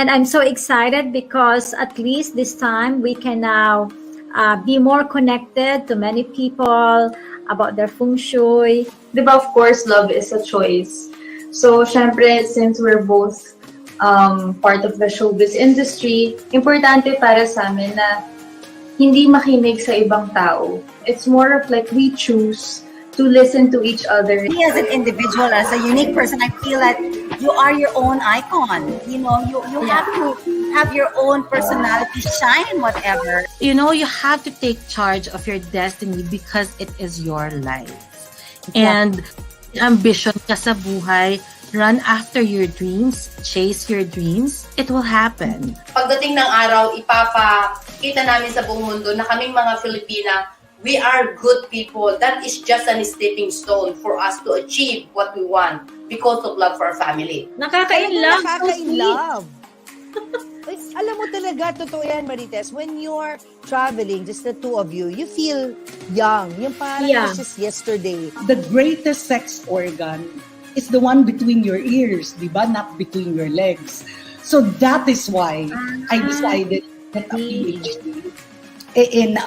And I'm so excited because at least this time we can now be more connected to many people about their feng shui. Diba, of course, love is a choice. So, syempre, since we're both part of the showbiz industry, importante para sa amin na hindi makinig sa ibang tao. It's more of like we choose to listen to each other. Me as an individual, as a unique person, I feel that you are your own icon. You know, you have to have your own personality, shine, whatever. You know, you have to take charge of your destiny because it is your life. And ambition ka sa buhay, run after your dreams, chase your dreams, it will happen. Pagdating ng araw, ipapakita namin sa buong mundo na kaming mga Filipina, we are good people. That is just a stepping stone for us to achieve what we want because of love for our family. Nakaka-in-love. Nakaka-in-love. Alam mo talaga, totoo yan, Marites. When you're traveling, just the two of you, you feel young. Yung parang it's just yesterday. The greatest sex organ is the one between your ears, di ba? Not between your legs. So that is why I decided to get a PhD in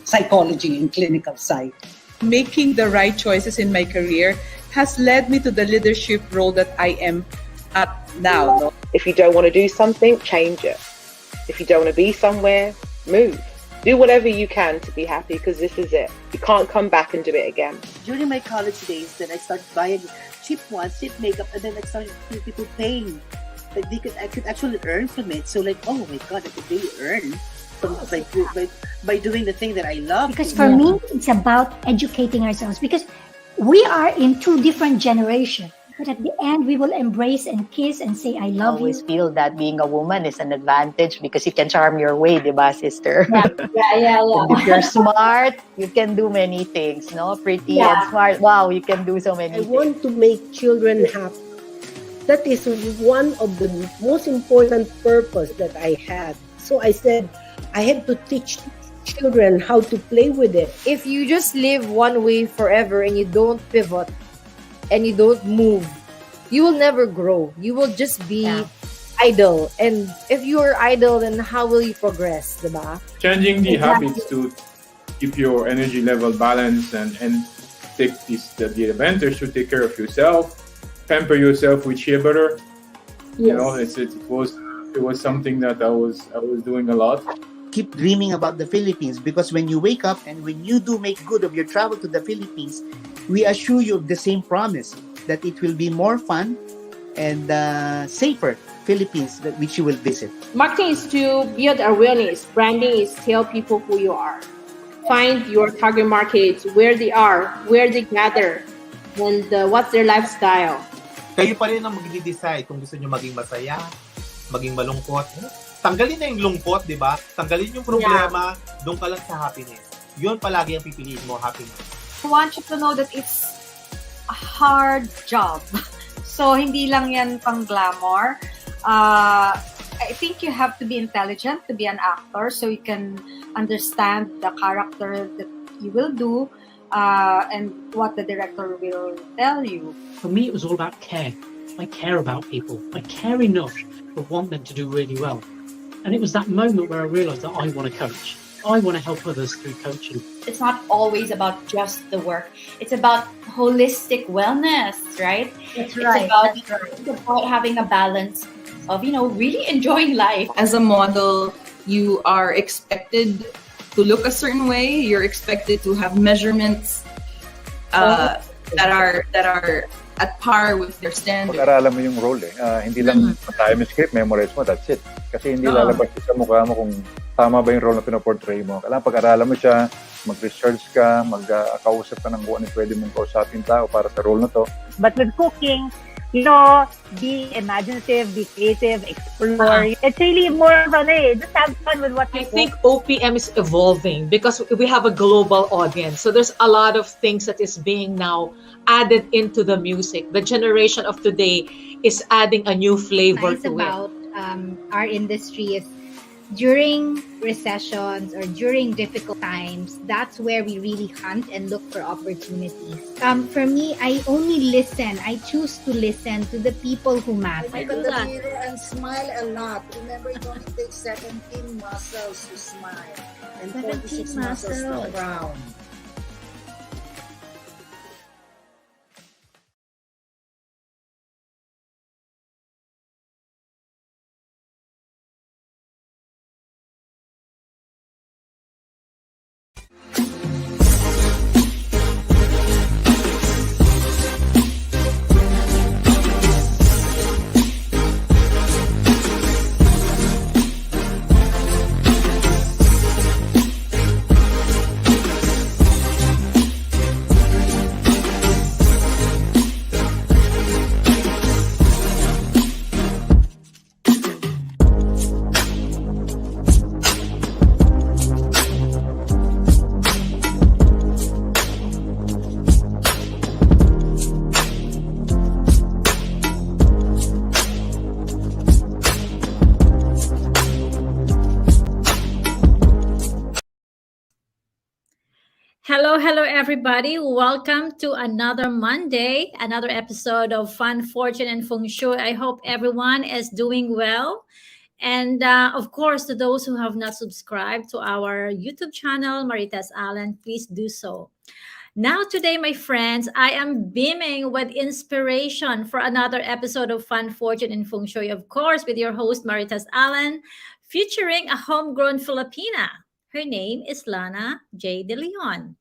psychology and clinical psych. Making the right choices in my career has led me to the leadership role that I am at now. If you don't want to do something, change it. If you don't want to be somewhere, move. Do whatever you can to be happy because this is it. You can't come back and do it again. During my college days, then I started buying cheap makeup, and then I started seeing people paying. Like I could actually earn from it. So like, oh my God, I could really earn by doing the thing that I love. Because for me, it's about educating ourselves because we are in two different generations. But at the end, we will embrace and kiss and say, I love you. I always feel that being a woman is an advantage because you can charm your way, diba, sister? Yeah. If you're smart, you can do many things, no? Pretty and smart. Wow, you can do so many things. I want to make children happy. That is one of the most important purpose that I had. So I said, I have to teach children how to play with it. If you just live one way forever and you don't pivot and you don't move, you will never grow. You will just be idle. And if you are idle, then how will you progress, diba? Changing the habits to keep your energy level balanced and take the advantage to take care of yourself, pamper yourself with shea butter. You know, it was something that I was doing a lot. Keep dreaming about the Philippines because when you wake up and when you do make good of your travel to the Philippines, we assure you of the same promise that it will be more fun and safer Philippines that which you will visit. Marketing is to build awareness. Branding is tell people who you are. Find your target market, where they are, where they gather, and what's their lifestyle. Kayo pa rin ang mag-decide kung gusto nyo maging masaya, maging malungkot. Tanggalin na yung lungkot, di ba? Tanggalin yung problema, doon ka lang sa happiness. Yun palagi ang pipiliin mo, happiness. I want you to know that it's a hard job. So, hindi lang yan pang glamour. I think you have to be intelligent to be an actor so you can understand the character that you will do and what the director will tell you. For me, it was all about care. I care about people. I care enough to want them to do really well. And it was that moment where I realized that I want to coach. I want to help others through coaching. It's not always about just the work. It's about holistic wellness, right? That's right. It's about having a balance of, really enjoying life. As a model, you are expected to look a certain way. You're expected to have measurements that are at par with their standards. Pag-aralan mo yung role hindi lang tayo script, memorize mo, that's it. Kasi hindi lalabas sa mukha mo kung tama ba yung role na pinoportray mo. Kailangan pag-aralan mo siya, mag-research ka, mag-kausap ka ng kung ano pwede mong kausapin tao para sa role na to. But with cooking, be imaginative, be creative, explore. It's really more fun. Just have fun with what you I think OPM is evolving because we have a global audience. So there's a lot of things that is being now added into the music. The generation of today is adding a new flavor to about it. Our industry is during recessions or during difficult times, that's where we really hunt and look for opportunities. For me, I only listen. I choose to listen to the people who matter. Look at the mirror and smile a lot. Remember, it only takes 17 muscles to smile and 46 muscles to frown. Hello, everybody. Welcome to another Monday, another episode of Fun Fortune and Feng Shui. I hope everyone is doing well. And of course, to those who have not subscribed to our YouTube channel, Marites Allen, please do so. Now, today, my friends, I am beaming with inspiration for another episode of Fun Fortune and Feng Shui, of course, with your host, Marites Allen, featuring a homegrown Filipina. Her name is Lana J. Deleon.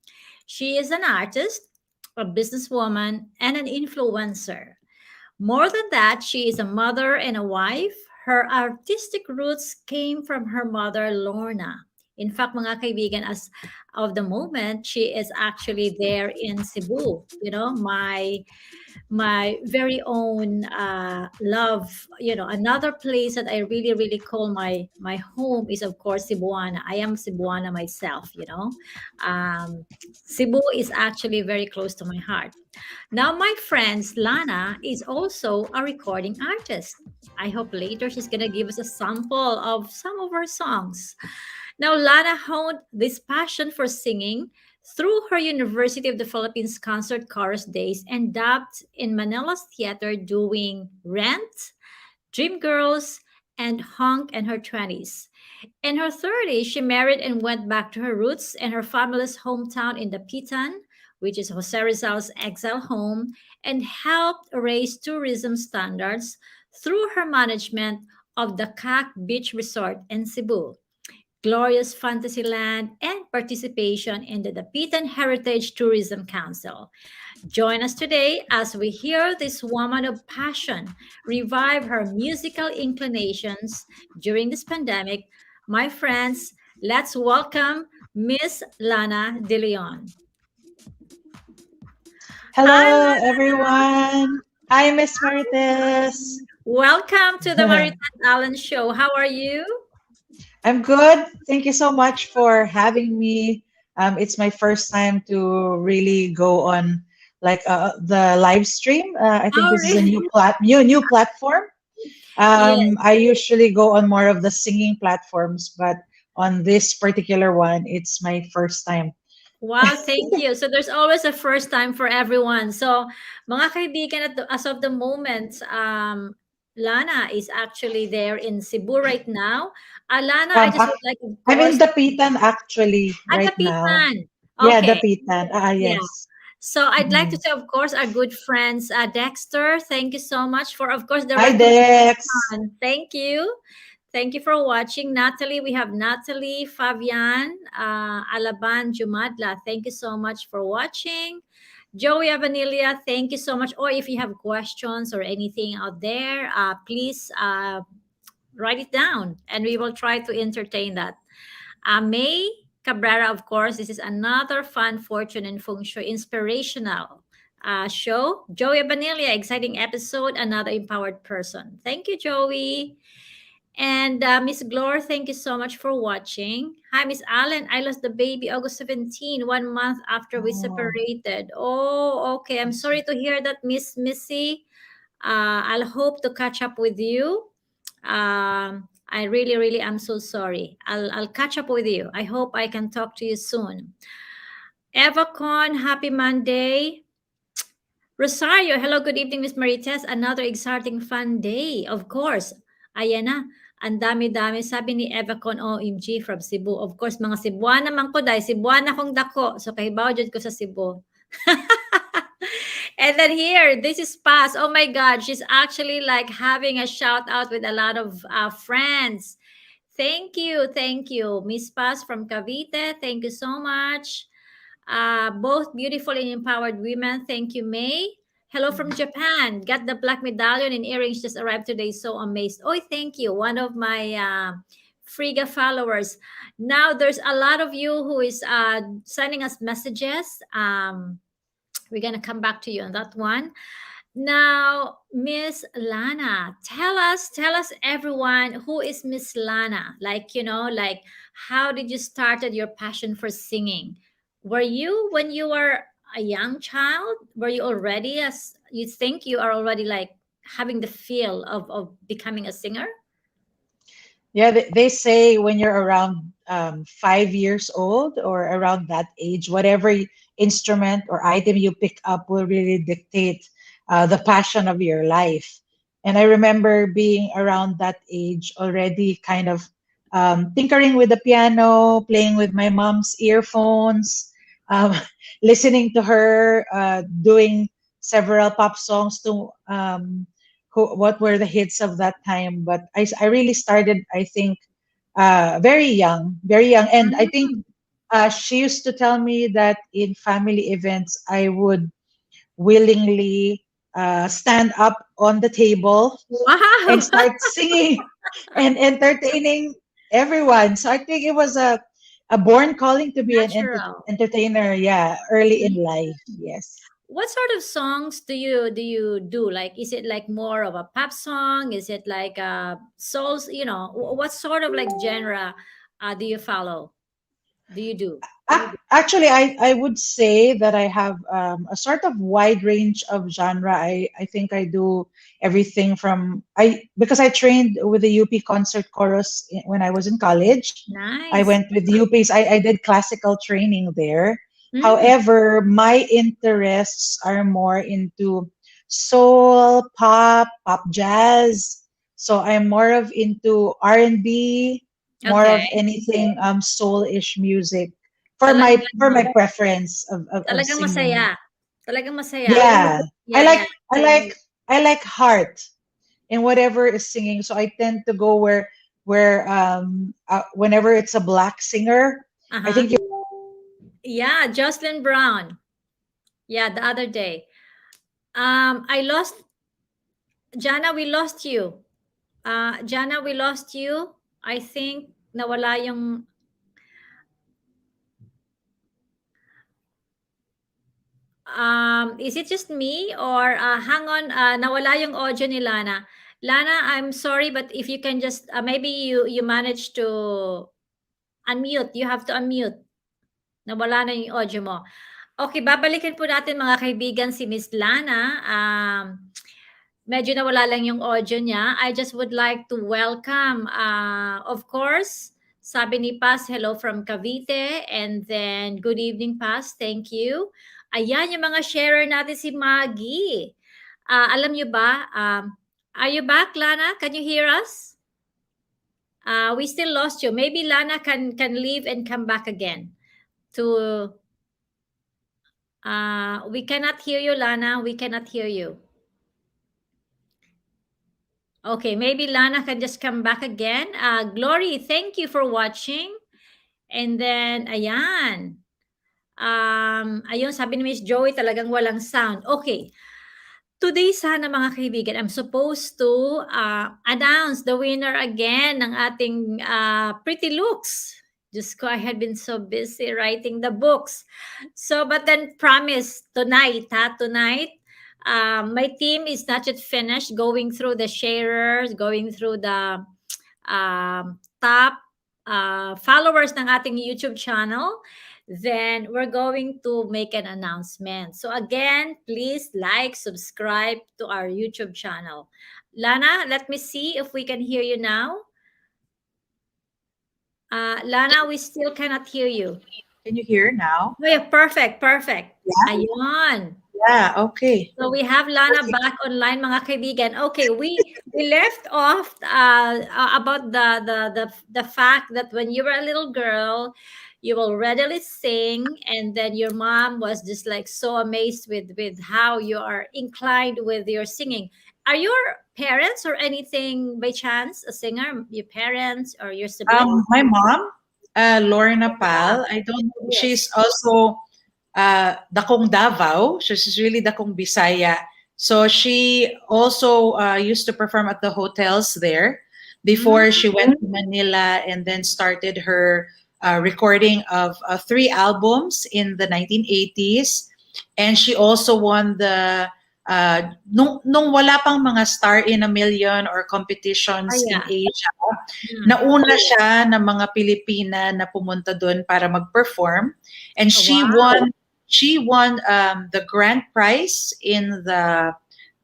She is an artist, a businesswoman, and an influencer. More than that, she is a mother and a wife. Her artistic roots came from her mother, Lourna. In fact, mga kaibigan, as of the moment, she is actually there in Cebu. You know, my very own love. You know, another place that I really call my home is, of course, Cebuana. I am Cebuana myself. You know, Cebu is actually very close to my heart. Now, my friends, Lana is also a recording artist. I hope later she's gonna give us a sample of some of her songs. Now, Lana honed this passion for singing through her University of the Philippines concert chorus days and dabbed in Manila's theater doing Rent, Dreamgirls, and Honk in her 20s. In her 30s, she married and went back to her roots and her family's hometown in Dapitan, which is Jose Rizal's exile home, and helped raise tourism standards through her management of the Dakak Beach Resort in Cebu, Glorias Fantasyland, and participation in the Dapitan Heritage Tourism Council. Join us today as we hear this woman of passion revive her musical inclinations during this pandemic. My friends, let's welcome Miss Lana Deleon. Hello, everyone. Hi, Miss Marites. Welcome to the Marites Allen Show. How are you? I'm good. Thank you so much for having me. It's my first time to really go on like the live stream. I think this is a new platform. Yes. I usually go on more of the singing platforms, but on this particular one, it's my first time. Wow, thank you. So there's always a first time for everyone. So mga kaibigan, as of the moment, Lana is actually there in Cebu right now. Lana, I just would like to. I'm in Dapitan actually right now. Dapitan. Yeah, Okay. Dapitan. Yeah. Yes. So I'd like to say, of course, our good friends, Dexter. Thank you so much for, of course, the Hi, Dex. Thank you. Thank you for watching. Natalie, we have Natalie, Fabian, Alaban, Jumadla. Thank you so much for watching. Joey Avanilia, thank you so much. Or if you have questions or anything out there, please write it down and we will try to entertain that. May Cabrera, of course, this is another Fun Fortune and Feng Shui inspirational show. Joey Abanilia, exciting episode, another empowered person. Thank you, Joey. And Miss Glor, thank you so much for watching. Hi, Miss Allen. I lost the baby August 17, 1 month after we separated. Oh, okay. I'm sorry to hear that, Miss Missy. I'll hope to catch up with you I really, really am so sorry. I'll catch up with you. I hope I can talk to you soon. EvaCon, happy Monday. Rosario, hello, good evening, Miss Marites. Another exciting fun day. Of course. Ayan na. Ang dami-dami. Sabi ni EvaCon, OMG, from Cebu. Of course, mga Cebuana naman ko dahil Cebuana kong dako. So, kahibaw dyan ko sa Cebu. And then here, this is Paz. Oh my God, she's actually like having a shout out with a lot of friends. Thank you, Miss Paz from Cavite. Thank you so much. Both beautiful and empowered women. Thank you, May. Hello from Japan. Got the black medallion and earrings just arrived today. So amazed. Oh, thank you. One of my Friga followers. Now there's a lot of you who is sending us messages. We're gonna come back to you on that one. Now, Miss Lana, tell us everyone, who is Miss Lana? Like, like how did you started your passion for singing? Were you, when you were a young child, were you already, as you think you are already like having the feel of becoming a singer? Yeah, they say when you're around 5 years old or around that age, whatever instrument or item you pick up will really dictate the passion of your life. And I remember being around that age already kind of tinkering with the piano, playing with my mom's earphones, um, listening to her doing several pop songs to what were the hits of that time. But I really started, I think, very young, very young. And I think she used to tell me that in family events, I would willingly stand up on the table and start singing and entertaining everyone. So I think it was a born calling to be an entertainer, yeah, early in life. Yes. What sort of songs do you do? Like, is it like more of a pop song? Is it like souls? What sort of like genre do you follow? Do you do? Actually, I would say that I have a sort of wide range of genre. I think I do everything from because I trained with the UP concert chorus when I was in college. Nice. I went with the UP's. I did classical training there. However, my interests are more into soul, pop jazz. So I'm more of into R&B, more of anything soul-ish music for my preference of Talagang singing. masaya. Talagang masaya. Yeah. I like heart in whatever is singing. So I tend to go where whenever it's a black singer, I think yeah, Jocelyn Brown. Yeah, the other day. I lost Jana, we lost you. Jana, we lost you. I think nawala yung is it just me or hang on, nawala yung audio ni Lana. Lana, I'm sorry, but if you can just maybe you managed to unmute. You have to unmute. Nawala na yung audio mo. Okay, babalikan po natin mga kaibigan si Miss Lana. Medyo nawala lang yung audio niya. I just would like to welcome, of course, sabi ni Paz, hello from Cavite. And then, good evening, Paz. Thank you. Ayan, yung mga sharer natin si Maggie. Alam nyo ba, are you back, Lana? Can you hear us? We still lost you. Maybe Lana can leave and come back again. We cannot hear you, Lana. We cannot hear you. Okay, maybe Lana can just come back again. Glory, thank you for watching. And then, ayan. Ayun, sabi ni Miss Joey, talagang walang sound. Okay. Today sana mga kaibigan, I'm supposed to announce the winner again ng ating Pretty Looks. Just ko, I had been so busy writing the books. So, but then promise tonight, tonight, my team is not yet finished going through the sharers, going through the top followers ng ating YouTube channel. Then we're going to make an announcement. So again, please like, subscribe to our YouTube channel. Lana, let me see if we can hear you now. Lana, we still cannot hear you. Can you hear now? Oh, yeah, perfect, perfect. Yeah. Ayun. Yeah. Okay. So we have Lana back online, mga kaibigan. Okay, we left off about the fact that when you were a little girl, you will readily sing, and then your mom was just like so amazed with how you are inclined with your singing. Are your parents or anything by chance a singer? Your parents or your siblings? My mom, Lourna Pal. I don't know. She's also Dakong Davao. So she's really Dakong Bisaya. So she also used to perform at the hotels there before she went to Manila and then started her recording of 3 albums in the 1980s. And she also won the nung wala pang mga Star in a Million or competitions in Asia, nauna siya ng mga Pilipina na pumunta doon para mag-perform, and she won the grand prize in the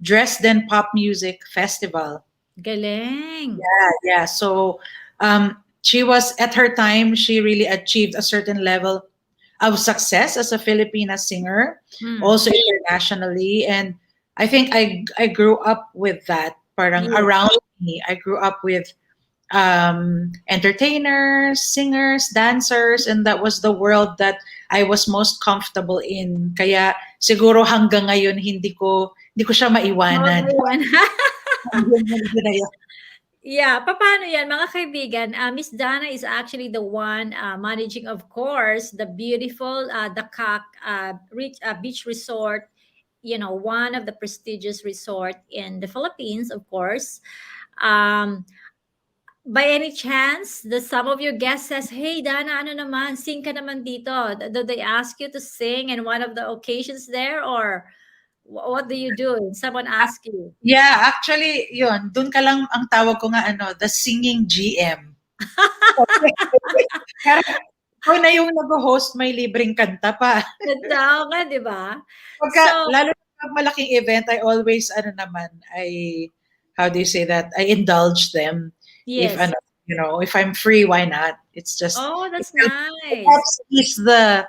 Dresden Pop Music Festival. Galing. Yeah. So she was, at her time, she really achieved a certain level of success as a Filipina singer, also internationally. And I think I grew up with that. Parang around me, I grew up with entertainers, singers, dancers, and that was the world that I was most comfortable in. Kaya siguro hanggang ngayon hindi ko siya maiwanan. Yeah, paano yan, mga kaibigan? Miss Dana is actually the one managing, of course, the beautiful Dakak beach resort, one of the prestigious resort in the Philippines, of course. By any chance, some of your guests says, "Hey, Dana, ano naman, sing ka naman dito." Do they ask you to sing in one of the occasions there, or what do you do? Someone ask you? Yeah, actually, yun, dun ka lang ang tawag ko nga, the singing GM. Ikaw na yung nag-host, may libreng kanta pa. Kanta ka, di ba? Lalo na pag malaking event, I always, how do you say that? I indulge them. Yes. If I'm free, why not? It's just, that's it nice. helps ease the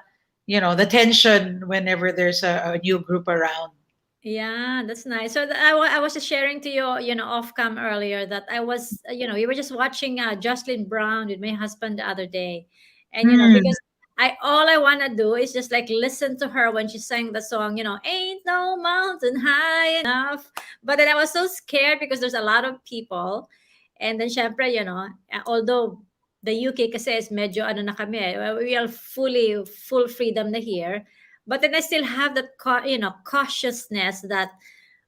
tension whenever there's a new group around. Yeah, that's nice. So I was just sharing to you, off cam earlier that I was, we were just watching Jocelyn Brown with my husband the other day, and because all I want to do is just like listen to her when she sang the song, ain't no mountain high enough. But then I was so scared because there's a lot of people, and then syempre, although the UK kasi is medyo ano na kami, we are full freedom na here. But then I still have that, cautiousness that,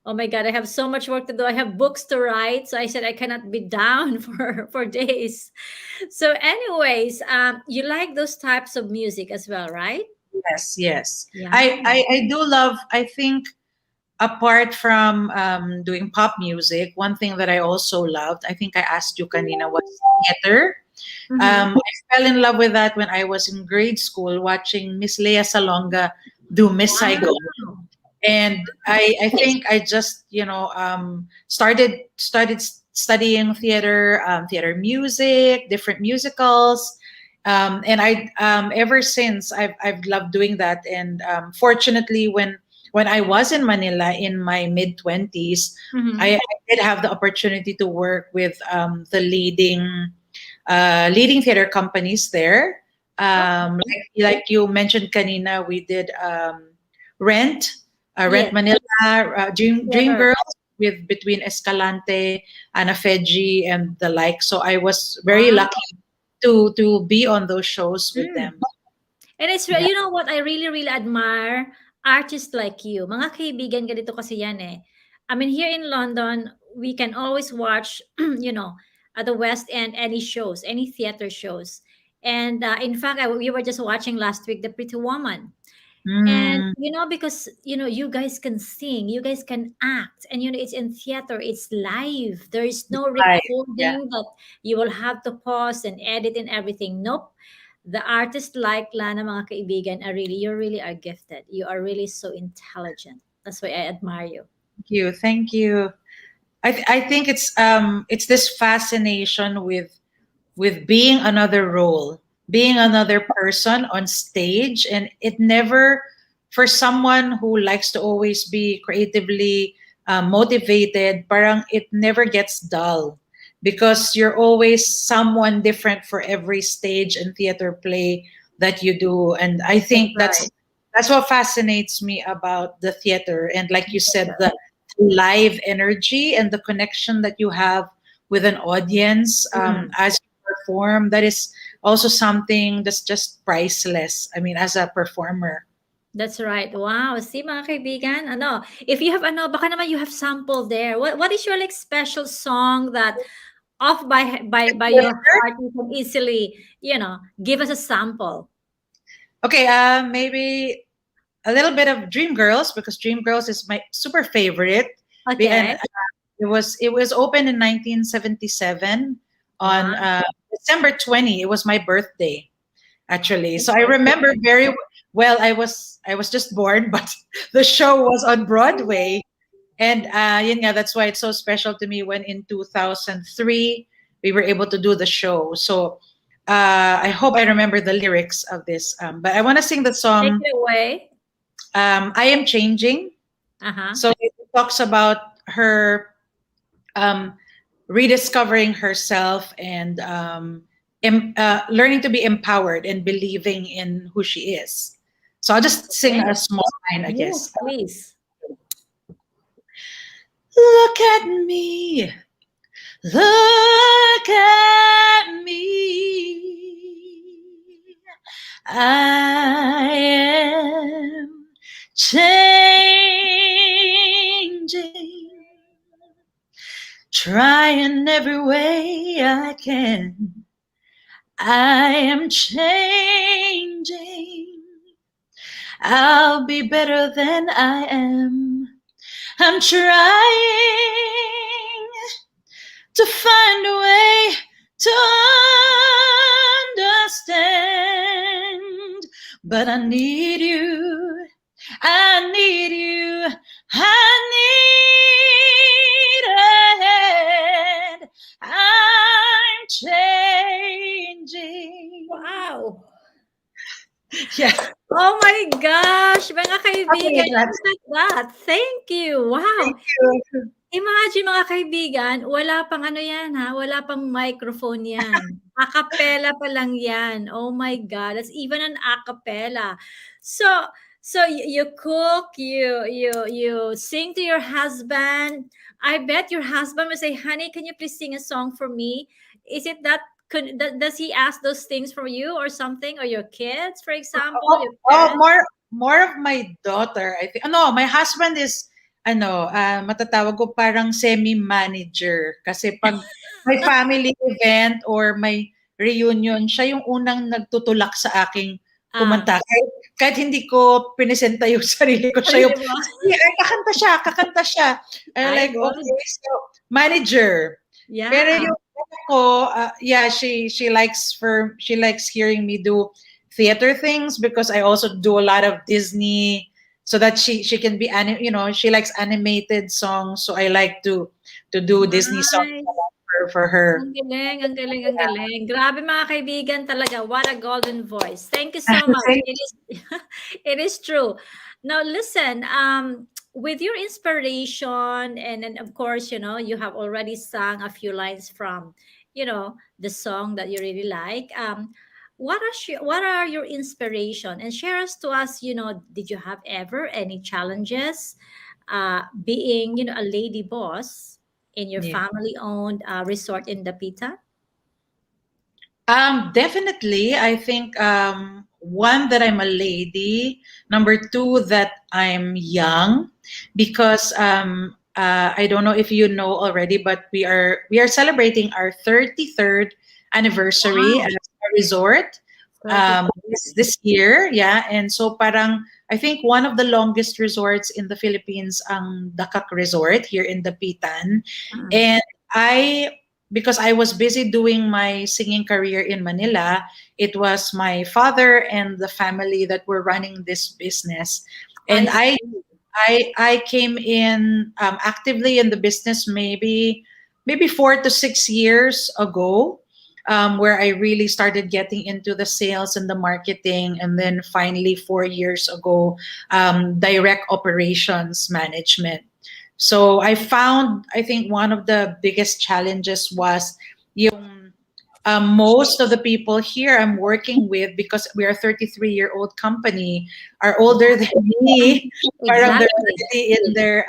oh my God, I have so much work to do. I have books to write. So I said I cannot be down for days. So anyways, you like those types of music as well, right? Yes. Yeah. I do love, I think, apart from doing pop music, one thing that I also loved, I think I asked you kanina, was theater. I fell in love with that when I was in grade school watching Miss Lea Salonga do Miss Saigon. And I think I just, started studying theater music, different musicals. And I ever since I've loved doing that. And fortunately, when I was in Manila in my mid-20s, I did have the opportunity to work with the leading theater companies there. Like you mentioned kanina, we did Rent Manila, Dream Girls with between Escalante, Ana Feji, and the like. So I was very lucky to be on those shows with them. And it's you know what I really admire, artists like you. Mga kaibigan ganito kasi yan eh. I mean, here in London, we can always watch, at the West End, any shows, any theater shows. And in fact, we were just watching last week The Pretty Woman. And because you guys can sing, you guys can act, and it's in theater, it's live. There is no recording that you will have to pause and edit and everything. Nope. The artists like Lana, mga kaibigan, you really are gifted. You are really so intelligent. That's why I admire you. Thank you. I think it's this fascination with being another role, being another person on stage, and it never, for someone who likes to always be creatively motivated, parang it never gets dull because you're always someone different for every stage and theater play that you do, and I think right. that's what fascinates me about the theater, and like you said, the live energy and the connection that you have with an audience as you perform. That is also something that's just priceless. I mean, as a performer. That's right. Wow. See, mga kaibigan, ano, if you have, ano, baka naman you have sample there. What is your like special song that off by your heart you can easily, give us a sample? Okay, maybe a little bit of Dreamgirls, because Dreamgirls is my super favorite. Okay. And it was opened in 1977 on December 20. It was my birthday, actually. So I remember very well. I was just born, but the show was on Broadway, and that's why it's so special to me. When in 2003 we were able to do the show. So I hope I remember the lyrics of this. But I want to sing the song. Take it away. I Am Changing. So it talks about her rediscovering herself and learning to be empowered and believing in who she is. So I'll just sing a small line, I guess. Please. Look at me. Look at me. I am changing. Trying every way I can. I am changing. I'll be better than I am. I'm trying to find a way to understand. But I need you. I need you. I need a hand. I'm changing. Wow. Yeah. Oh my gosh, mga kaibigan, Okay, look at that. Thank you. Wow. Thank you. Imagine mga kaibigan, wala pang ano yan ha, wala pang microphone yan. Acapella pa lang yan. Oh my God, that's even an acapella. So you cook, you sing to your husband. I bet your husband will say, "Honey, can you please sing a song for me?" Is it that? Does he ask those things for you or something, or your kids, for example? Your parents? More of my daughter, I think. No, my husband is matatawag ko parang semi-manager kasi pag may family event or may reunion, siya yung unang nagtutulak sa aking kumanta. Kahit hindi ko pinesenta yung sarili ko, siya yung kakanta siya. Like, okay, so manager. Yeah. Pero yung ko, she likes hearing me do theater things because I also do a lot of Disney, so that she can be she likes animated songs, so I like to do Disney songs for her. Ang galing. Grabe mga kaibigan talaga. What a golden voice. Thank you so much. It is true. Now listen, with your inspiration and of course, you have already sung a few lines from, the song that you really like. What are your inspiration? And share us to us, did you have ever any challenges being, a lady boss in your family-owned resort in Dapitan? Definitely. I think one, that I'm a lady. Number two, that I'm young, because I don't know if you know already, but we are celebrating our 33rd anniversary as a resort this year. Yeah, and so parang I think one of the longest resorts in the Philippines, ang Dakak Resort here in Dapitan, and because I was busy doing my singing career in Manila, it was my father and the family that were running this business. And I came in actively in the business maybe 4 to 6 years ago, where I really started getting into the sales and the marketing, and then finally 4 years ago, direct operations management. So I found, I think one of the biggest challenges was yung most of the people here I'm working with, because we are a 33-year-old company, are older than me. Parang they're Exactly. already in their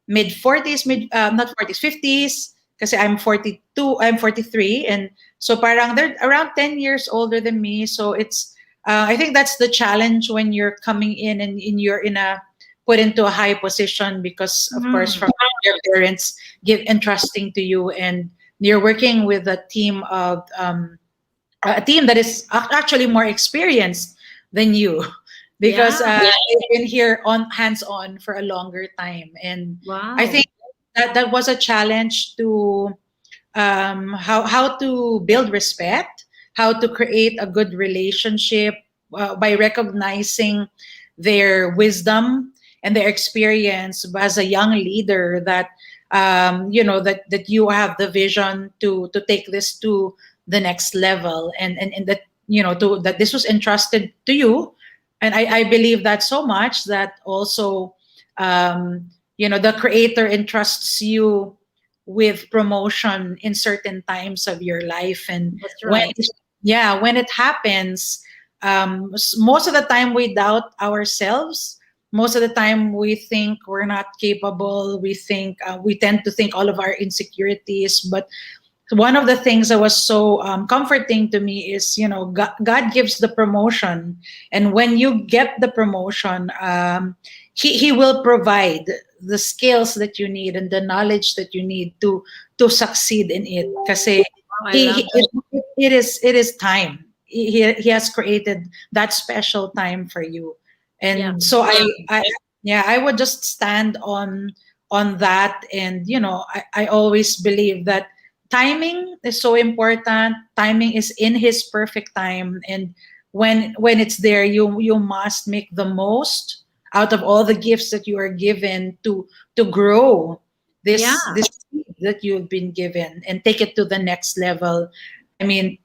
mid 40s, not 40s, 50s. Kasi I'm 42, I'm 43, and so parang they're around 10 years older than me. So it's I think that's the challenge when you're coming in and you're in a put into a high position, because of course from your parents give entrusting to you, and you're working with a team that is actually more experienced than you, because they've been here on hands on for a longer time. And I Wow. think that was a challenge to how to build respect, how to create a good relationship by recognizing their wisdom and their experience as a young leader, that that you have the vision to take this to the next level, and that that this was entrusted to you. And I believe that so much, that also the creator entrusts you with promotion in certain times of your life. And That's when right. when it happens, most of the time we doubt ourselves. Most of the time we think we're not capable. We tend to think all of our insecurities. But one of the things that was so comforting to me is, God gives the promotion, and when you get the promotion, he will provide the skills that you need and the knowledge that you need to succeed in it. Kasi I love it is time. He has created that special time for you. And so I would just stand on that. And I always believe that timing is so important. Timing is in his perfect time, and when it's there, you must make the most out of all the gifts that you are given to grow this seed that you've been given, and take it to the next level. I mean,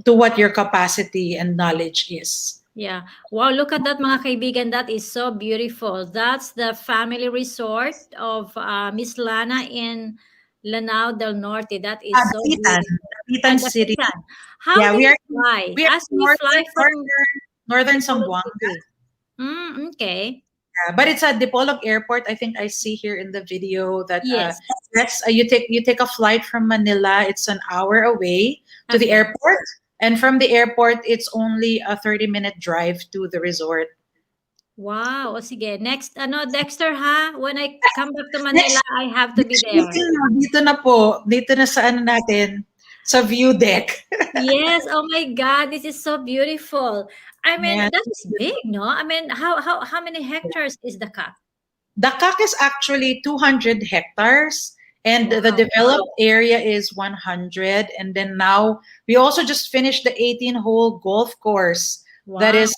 to what your capacity and knowledge is. Yeah. Wow, look at that, mga kaibigan. That is so beautiful. That's the family resort of Miss Lana in Lanao del Norte. That is so Dapitan, beautiful. Dapitan City. Dapitan. How Yeah, do we you are fly? we are As we fly from northern Dipolog Zamboanga. City. Okay. Yeah, but it's at Dipolog Airport. I think I see here in the video that Yes. you take a flight from Manila. It's an hour away to the Okay. airport, and from the airport, it's only a 30-minute drive to the resort. Wow. O sige. Next, Dexter, ha? When I come back to Manila, Next, I have to be there. dito na po, dito na sa natin, sa view deck. Yes. Oh my God, this is so beautiful. I mean, Yeah. that is big, no? I mean, how many hectares is Dakak? Dakak is actually 200 hectares, and the developed area is 100. And then now we also just finished the 18-hole golf course. That Wow. is,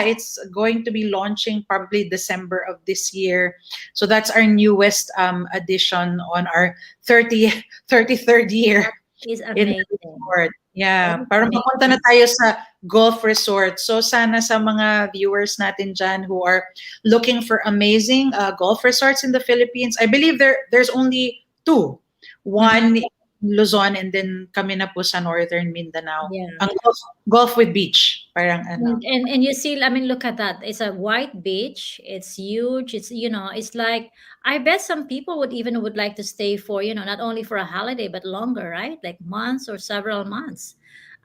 it's going to be launching probably December of this year. So that's our newest addition on our 33rd year Is in the amazing. resort. Yeah, That is para amazing. mapunta na tayo sa golf resort. So sana sa mga viewers natin dyan who are looking for amazing golf resorts in the Philippines, I believe there's only two. One in Luzon, and then kami na po sa Northern Mindanao. Yeah. Ang golf with beach. Parang ano. And you see, I mean, look at that. It's a white beach. It's huge. It's, it's like, I bet some people would like to stay for, not only for a holiday, but longer, right? Like months or several months.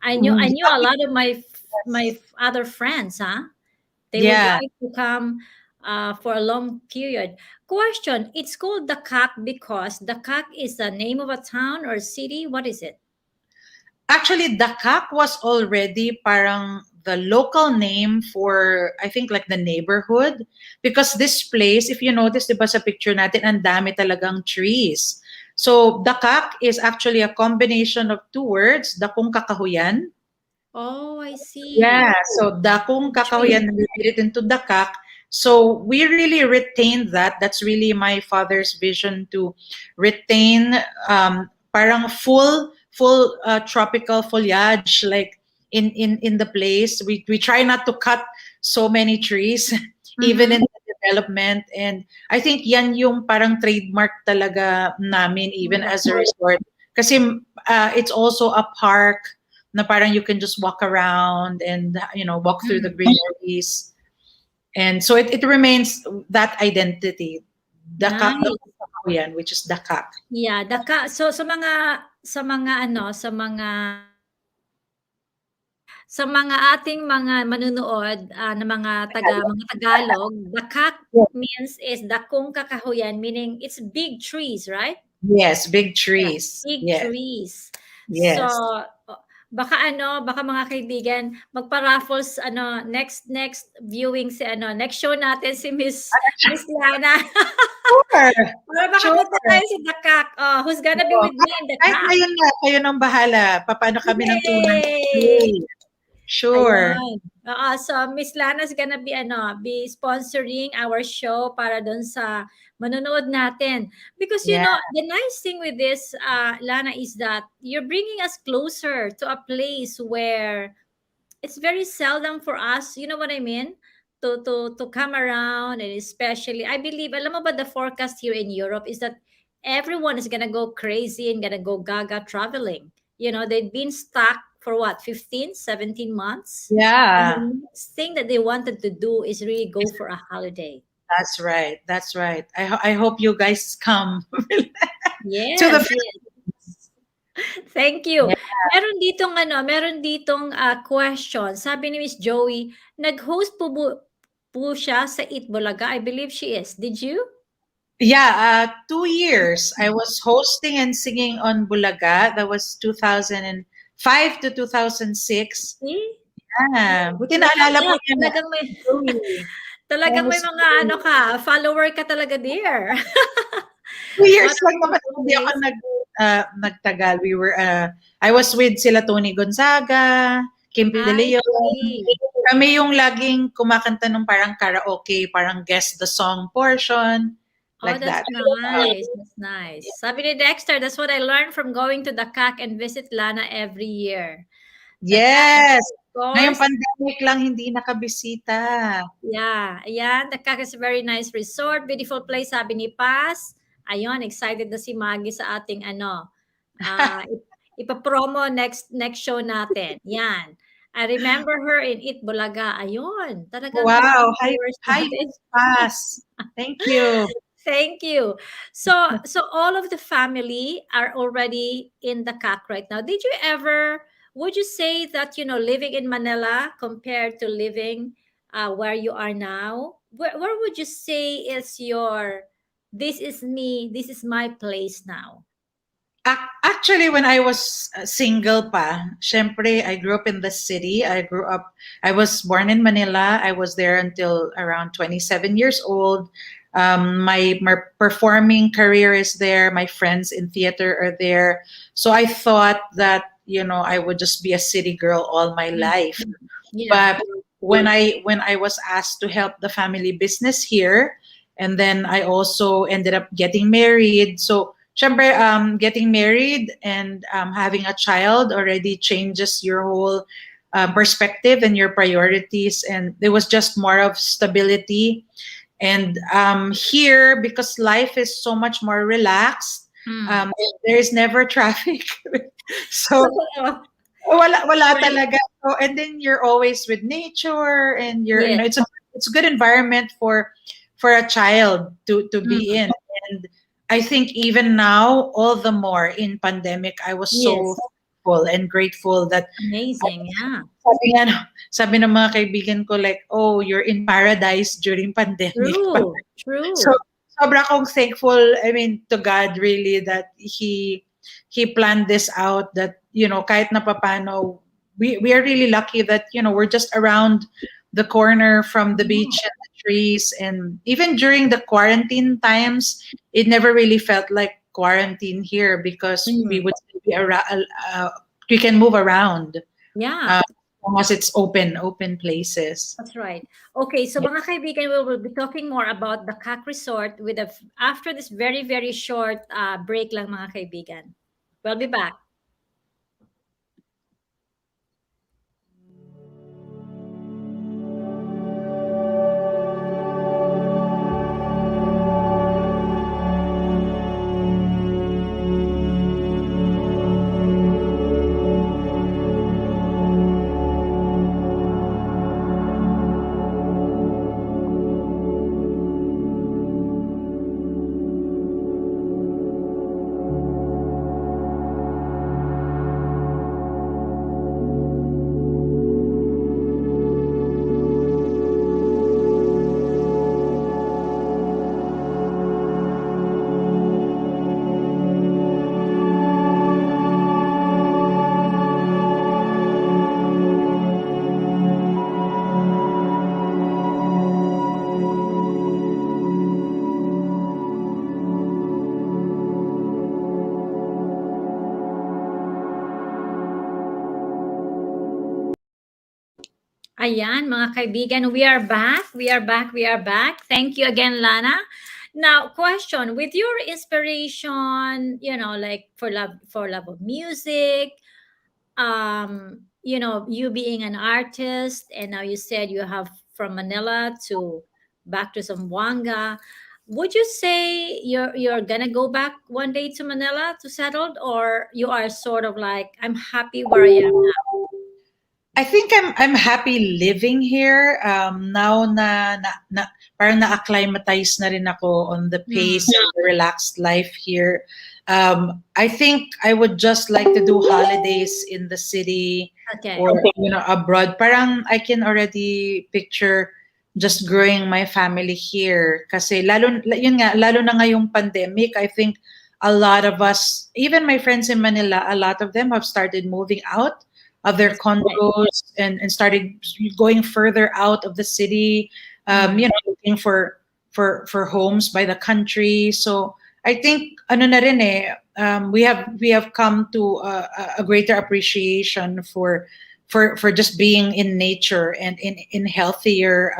I knew a lot of my other friends, they would Yeah. like to come for a long period. Question, it's called Dakak because Dakak is the name of a town or city. What is it? Actually, Dakak was already parang the local name for, I think, like the neighborhood. Because this place, if you notice, diba sa picture natin, ang dami talagang trees. So, Dakak is actually a combination of two words, Dakong Kakahuyan. Oh, I see. Yeah, so Dakong Kakahuyan, related into Dakak, So we really retained that. That's really my father's vision, to retain parang full tropical foliage, like in the place. We try not to cut so many trees even in the development. And I think yan yung parang trademark talaga namin, even as a resort. Kasi it's also a park na parang you can just walk around and walk through the greeneries. And so it remains that identity. Dakak, Nice. which is Dakak. Yeah, Dakak. So sa mga ating mga manunood na mga Tagalog, Dakak means is dakong kakahuyan, meaning it's big trees, right? Yes, big trees. Big Yes. trees. So Yes. baka mga kaibigan magpa-raffles next viewing next show natin si Miss Lana. Sure. Para makapunta tayo sa Dakak. Who's gonna be with me in Dakak? Ay, kayo nang bahala. Paano kami ng tunay? Yay! Sure. Ayun. So Miss Lana's gonna be sponsoring our show para doon sa manonood natin. Because you know, the nice thing with this, Lana, is that you're bringing us closer to a place where it's very seldom for us, you know what I mean? To come around, and especially, I believe, alam mo ba, the forecast here in Europe is that everyone is gonna go crazy and gonna go gaga traveling. You know, they've been stuck for what, 15, 17 months? Yeah. And the next thing that they wanted to do is really go for a holiday. That's right. That's right. I hope you guys come Yes, to the yes. Thank you. Meron ditong question. Sabi ni Miss Joey, nag-host po siya sa Eat Bulaga. I believe she is. Did you? Yeah, 2 years. I was hosting and singing on Bulaga. That was 2005 to 2006. Yeah. Buti naalala mo yun. Talagang may mga follower ka talaga there. 2 years lang naman. Hindi ako nagtagal. I was with sila Tony Gonzaga, Kim Deleon. Kami yung laging kumakanta ng parang karaoke, parang guess the song portion. Like that's that. Nice. That's nice. Sabi ni Dexter, that's what I learned from going to Dakak and visit Lana every year. Yes. Ngayong pandemic lang, hindi nakabisita. Yeah. Ayan. Dakak is a very nice resort. Beautiful place, sabi ni Paz. Ayun, excited na si Maggie sa ating ipapromo next show natin. Yan. I remember her in Eat Bulaga. Ayun. Talagang wow. Hi, Paz. Thank you. Thank you. So all of the family are already in Dakak right now. Would you say that, living in Manila compared to living where you are now, where would you say is this is me, this is my place now? Actually, when I was single pa, syempre, I grew up in the city. I was born in Manila. I was there until around 27 years old. My performing career is there. My friends in theater are there. So I thought that, I would just be a city girl all my life. Yeah. But when I was asked to help the family business here, and then I also ended up getting married. So syempre, getting married and having a child already changes your whole perspective and your priorities. And there was just more of stability. And here, because life is so much more relaxed, there is never traffic. So wala talaga. So, and then you're always with nature, and it's a good environment for a child to be in. And I think even now, all the more in pandemic, I was so thankful and grateful that amazing, yeah. Sabi ng mga kaibigan ko, like, oh, you're in paradise during pandemic. True. So, sobra akong thankful, to God really, that He planned this out, that, kahit na papano, we are really lucky that, we're just around the corner from the beach and the trees. And even during the quarantine times, it never really felt like quarantine here, because we would be around, we can move around. Yeah. long as it's open places. That's right. Okay, so mga kaibigan, we will be talking more about the CAC Resort with after this very, very short break lang mga kaibigan. We'll be back. Ayan, mga kaibigan, we are back. We are back. We are back. Thank you again, Lana. Now, question, with your inspiration, like for love of music, you being an artist, and now you said you have from Manila to back to Zamboanga. Would you say you're gonna go back one day to Manila to settle, or you are sort of like, I'm happy where I am now? I think I'm happy living here. Now na parang na-acclimatize na rin ako on the pace of the relaxed life here. I think I would just like to do holidays in the city or abroad. Parang I can already picture just growing my family here. Kasi lalo na ngayong pandemic, I think a lot of us, even my friends in Manila, a lot of them have started moving out of their condos and started going further out of the city, looking for homes by the country. So I think we have come to a greater appreciation for just being in nature and in healthier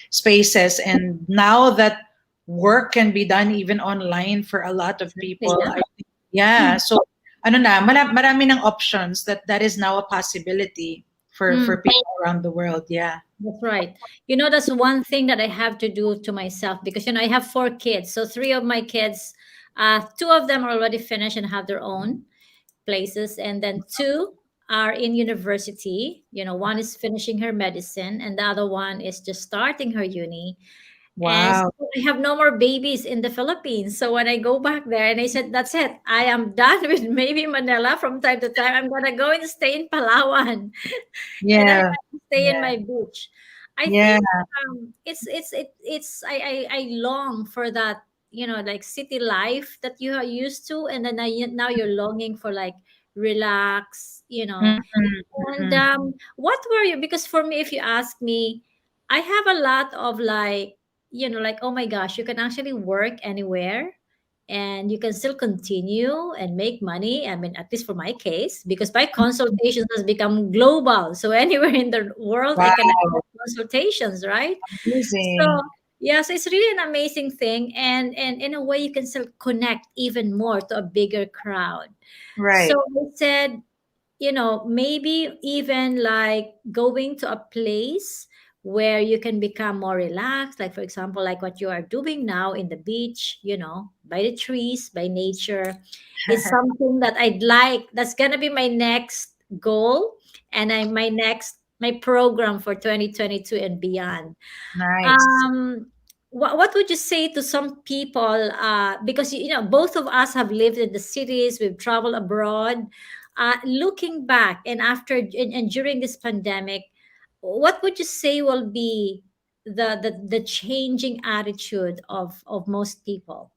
spaces. And now that work can be done even online for a lot of people, I think, so marami ng options that is now a possibility for people around the world. Yeah. That's right. That's one thing that I have to do to myself because, I have 4 kids. So 3 of my kids, 2 of them are already finished and have their own places. And then 2 are in university. One is finishing her medicine and the other one is just starting her uni. Wow. And so I have no more babies in the Philippines. So when I go back there and I said, that's it, I am done with maybe Manila from time to time. I'm going to go and stay in Palawan. Yeah. And I'm going to stay in my beach. I think I long for that, like city life that you are used to. And then now you're longing for like relax, And what were you? Because for me, if you ask me, I have a lot of like, like, oh my gosh, you can actually work anywhere and you can still continue and make money. I mean, at least for my case, because my consultations has become global. So anywhere in the world, I can have consultations, right? Amazing. So yes, it's really an amazing thing. And in a way, you can still connect even more to a bigger crowd. Right. So I said, maybe even like going to a place where you can become more relaxed, like for example, like what you are doing now in the beach, by the trees, by nature, is something that I'd like. That's gonna be my next goal and my program for 2022 and beyond. Nice. What would you say to some people? Because both of us have lived in the cities, we've traveled abroad. Looking back and after and during this pandemic, what would you say will be the changing attitude of most people?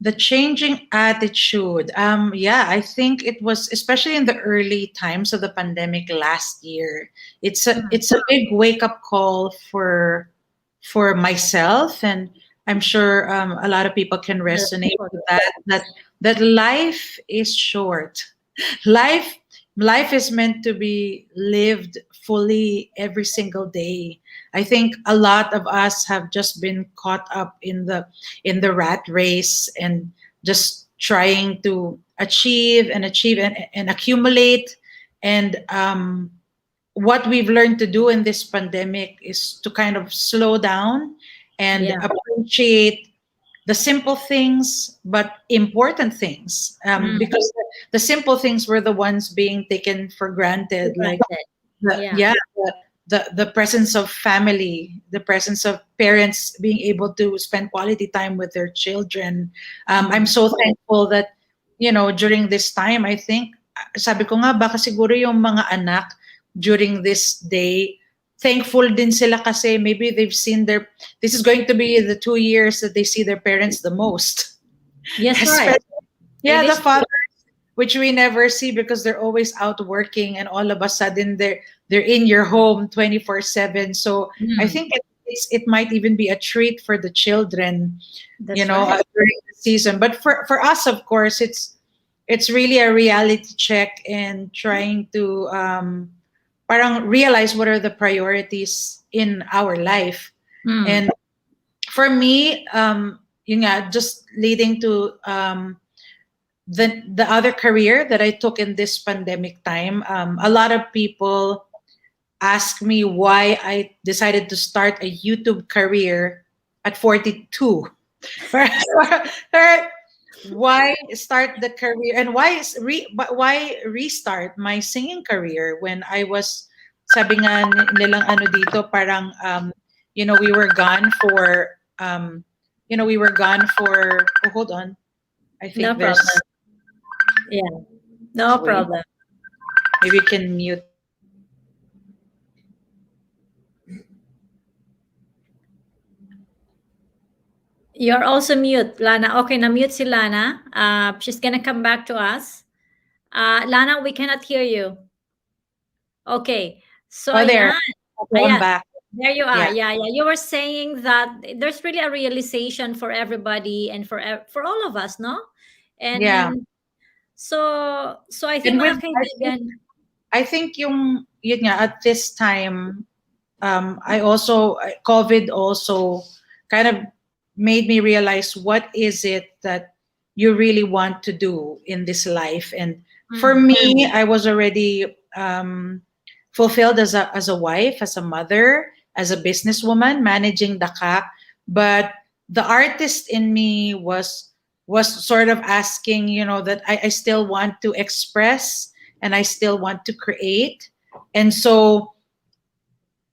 The changing attitude. I think it was especially in the early times of the pandemic last year. It's a big wake up call for myself, and I'm sure a lot of people can resonate with that life is short. Life life is meant to be lived fully every single day. I think a lot of us have just been caught up in the rat race and just trying to achieve and accumulate. And what we've learned to do in this pandemic is to kind of slow down and Yeah. appreciate the simple things but important things, because the simple things were the ones being taken for granted, like Yeah. the presence of family, the presence of parents being able to spend quality time with their children. I'm so thankful that, during this time, I think, sabi ko nga, baka siguro yung mga anak during this day, thankful din sila kasi maybe they've seen this is going to be the 2 years that they see their parents the most. Yes, right. Yeah, It the is father, which we never see because they're always out working, and all of a sudden they're in your home 24/7. So I think it might even be a treat for the children, That's right. during the season. But for us, of course, it's really a reality check and trying to parang realize what are the priorities in our life. And for me, yun nga, just leading to the other career that I took in this pandemic time, a lot of people ask me why I decided to start a YouTube career at 42. Why start the career, and why restart my singing career when I was, sabi nga nilang ano dito, parang we were gone for oh, hold on, I think No there's problem. Yeah. No wait, problem. maybe you can mute. You're also mute, Lana. Okay, na-mute si Lana. She's gonna come back to us. Lana, we cannot hear you. Okay. So, Oh, there. ayan. Okay, I'm Ayan. back. There you are. Yeah. Yeah. You were saying that there's really a realization for everybody and for all of us, no? And Yeah. so I think And mga kaibigan, I think yun nga, at this time, COVID also kind of made me realize what is it that you really want to do in this life. And for me, I was already fulfilled as a wife, as a mother, as a businesswoman, managing Dakak. But the artist in me was sort of asking, that I still want to express and I still want to create. And so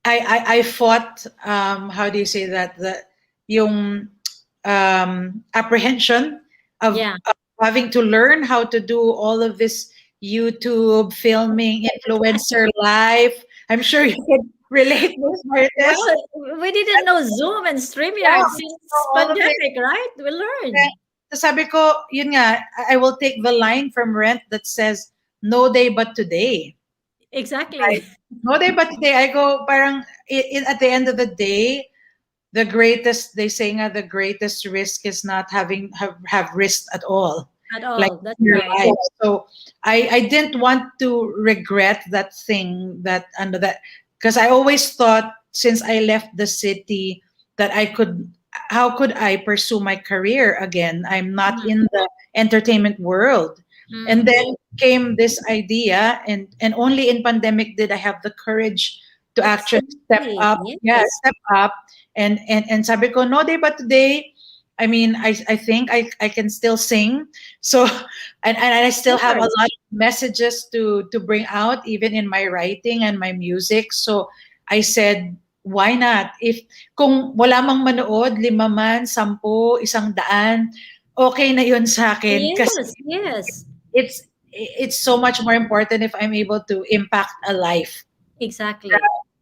I fought, how do you say that, yung apprehension of having to learn how to do all of this YouTube filming, influencer life. I'm sure you can relate to this. well, we didn't know Zoom and StreamYard since pandemic, right? We learned. So sabi ko, yun nga, I will take the line from Rent that says, no day but today. Exactly. Right? No day but today. I go, parang, at the end of the day, they say nga, the greatest risk is not having have risk at all. At all. Like That's your right. life. So I didn't want to regret that thing because I always thought, since I left the city, that how could I pursue my career again? I'm not in the entertainment world. And then came this idea, and only in pandemic did I have the courage to actually step up. Yes. Yeah, step up and sabi ko, no day but today. I mean, I think I can still sing. So and I still have a lot of messages to bring out, even in my writing and my music. So I said, why not? If kung wala mang manood, 5 man, 10, 100, okay na yun sa akin. Yes. It's so much more important if I'm able to impact a life. Exactly.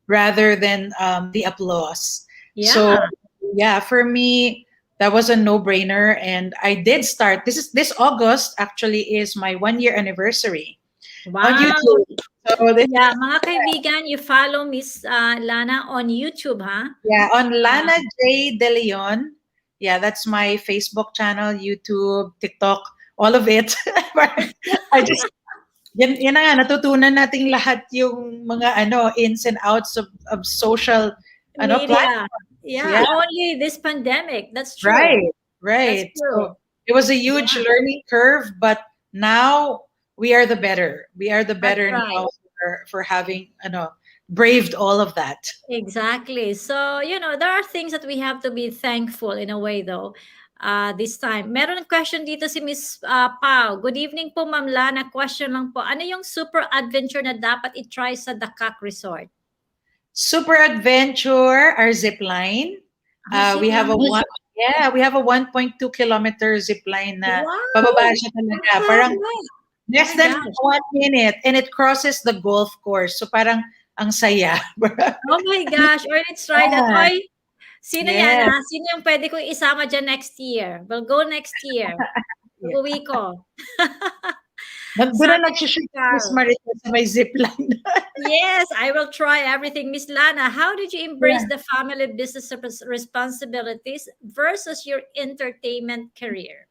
Rather than the applause. Yeah. So yeah, for me, that was a no-brainer. And I did start. This August actually is my 1-year anniversary. Wow. On YouTube. So yeah, mga kaibigan, you follow Miss Lana on YouTube, huh? Yeah, on Lana J Deleon. Yeah, that's my Facebook channel, YouTube, TikTok, all of it. yan na nga, natutunan nating lahat yung mga ins and outs of social Media. platforms. Yeah, Yeah, only this pandemic. That's true. right, That's right. true. So it was a huge Yeah, learning curve, but now we are the better. We are the that's better right. now for having braved all of that. Exactly. So, there are things that we have to be thankful in a way though. This time. Meron ng question dito si Miss Pau. Good evening po, Ma'am Lana. Question lang po. Ano yung super adventure na dapat i-try sa Dakak Resort? Super adventure, our zip line. Zip We have a line. we have a 1.2 kilometer zip line na Wow! pababa siya talaga. Parang less Oh my than gosh. 1 minute and it crosses the golf course. So parang ang saya. Oh my gosh. Or let's try that. Yeah. Oy, sino yan Yes. Sino yung pwede kong isama dyan next year? We'll go next year. Uwi ko. Doon na Sabi ni nag-shoot Miss Carl. Marites sa may zip line. Yes, I will try everything. Miss Lana, how did you embrace the family business responsibilities versus your entertainment career?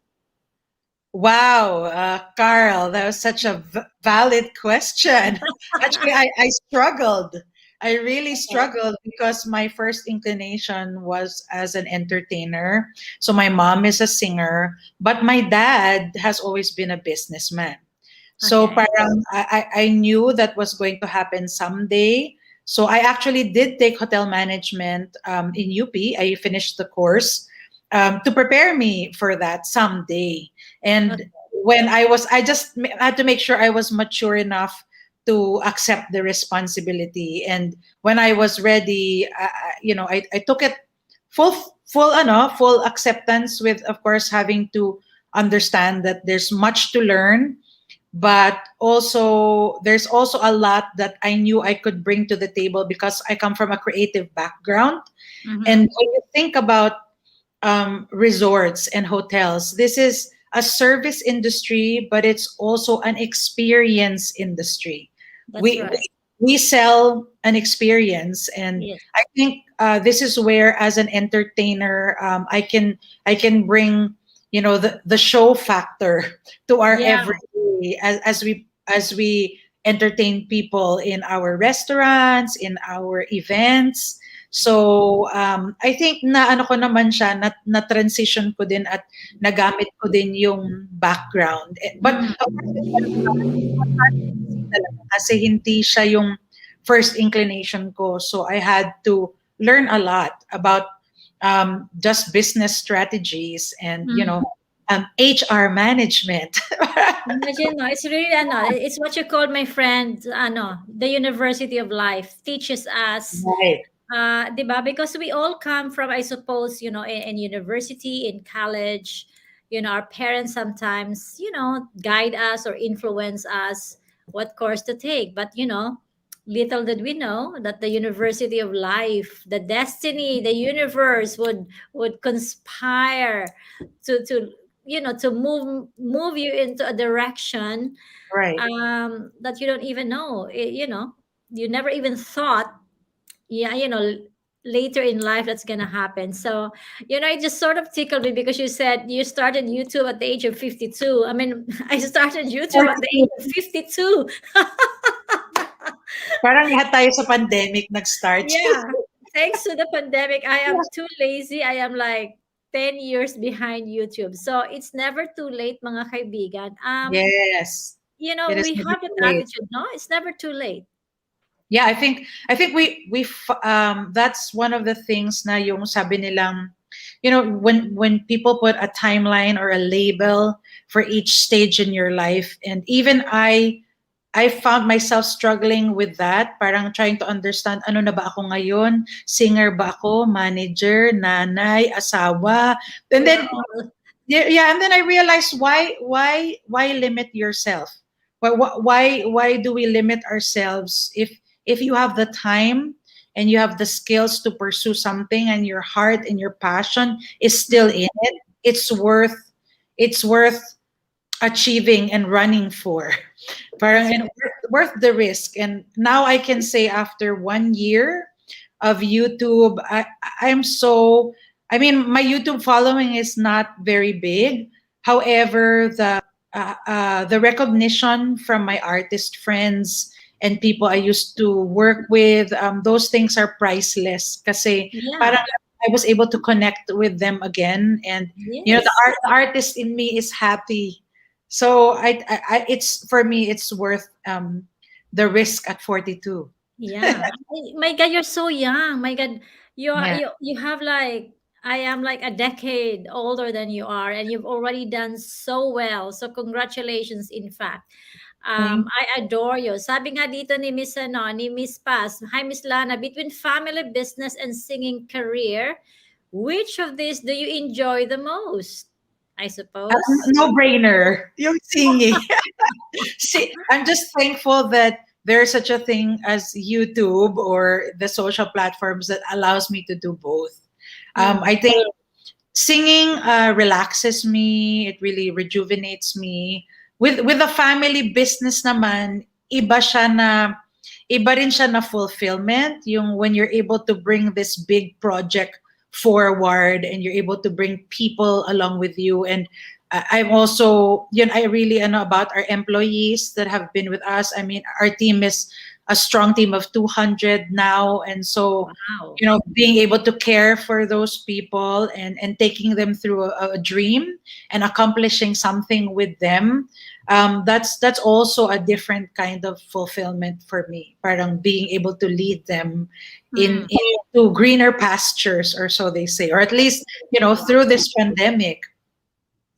Wow, Carl, that was such a valid question. Actually, I struggled. I really struggled because my first inclination was as an entertainer. So my mom is a singer, but my dad has always been a businessman. So Okay. parang I knew that was going to happen someday. So I actually did take hotel management in UP. I finished the course to prepare me for that someday. And when I just had to make sure I was mature enough to accept the responsibility. And when I was ready, I took it full acceptance with, of course, having to understand that there's much to learn, but also there's also a lot that I knew I could bring to the table because I come from a creative background. Mhm. And when you think about resorts and hotels, this is a service industry, but it's also an experience industry. That's we, right. we we sell an experience, and Yes. I think this is where, as an entertainer, I can bring the show factor to our Yeah. everyday as we entertain people in our restaurants, in our events. So I think na ano ko naman siya, na transition ko din at nagamit ko din yung background. But of course, talaga kasi hindi siya yung first inclination ko. So I had to learn a lot about just business strategies and HR management. Imagine, no, it's really, it's what you call, my friend, the University of Life teaches us, Right. diba? Because we all come from, I suppose, in university, in college, our parents sometimes, guide us or influence us what course to take. But, little did we know that the University of Life, the destiny, the universe would conspire to to move you into a direction Right. that you don't even know. You never even thought, yeah, later in life that's gonna happen. So it just sort of tickled me because you said you started YouTube at the age of 52. I mean, I started YouTube at the age of 52. Parang lahat tayo sa pandemic nag-start. Yeah, thanks to the pandemic, I am too lazy. I am like 10 years behind YouTube. So it's never too late, mga kaibigan. Yes. It is We never have too that late. attitude, no? It's never too late. Yeah, I think that's one of the things na yung sabi nilang, when people put a timeline or a label for each stage in your life, and even I found myself struggling with that, parang trying to understand, ano na ba ako ngayon? Singer ba ako? Manager? Nanay? Asawa? And then, yeah, and then I realized why limit yourself? Why do we limit ourselves if you have the time and you have the skills to pursue something and your heart and your passion is still in it? It's worth achieving and running for. Parang and worth the risk. And now I can say, after 1 year of YouTube, I mean, my YouTube following is not very big. However, the recognition from my artist friends and people I used to work with, those things are priceless. Kasi Yeah. parang I was able to connect with them again, and Yes. the artist in me is happy. So it's for me, it's worth the risk at 42. Yeah. My God, you're so young. My God, Yeah. you have like, I am like a decade older than you are, and you've already done so well. So congratulations, in fact. Thank I adore you. Sabi nga dito ni Miss ano, ni Miss Paz, hi Miss Lana, between family, business, and singing career, which of these do you enjoy the most? I suppose. No brainer. Yung singing. See, I'm just thankful that there's such a thing as YouTube or the social platforms that allows me to do both. I think singing relaxes me. It really rejuvenates me. With a family business naman, iba rin siya na fulfillment. Yung when you're able to bring this big project forward and you're able to bring people along with you. And I'm also, I really know about our employees that have been with us. I mean, our team is a strong team of 200 now. And so, being able to care for those people and taking them through a dream and accomplishing something with them, that's also a different kind of fulfillment for me. Parang being able to lead them into greener pastures, or so they say, or at least, through this pandemic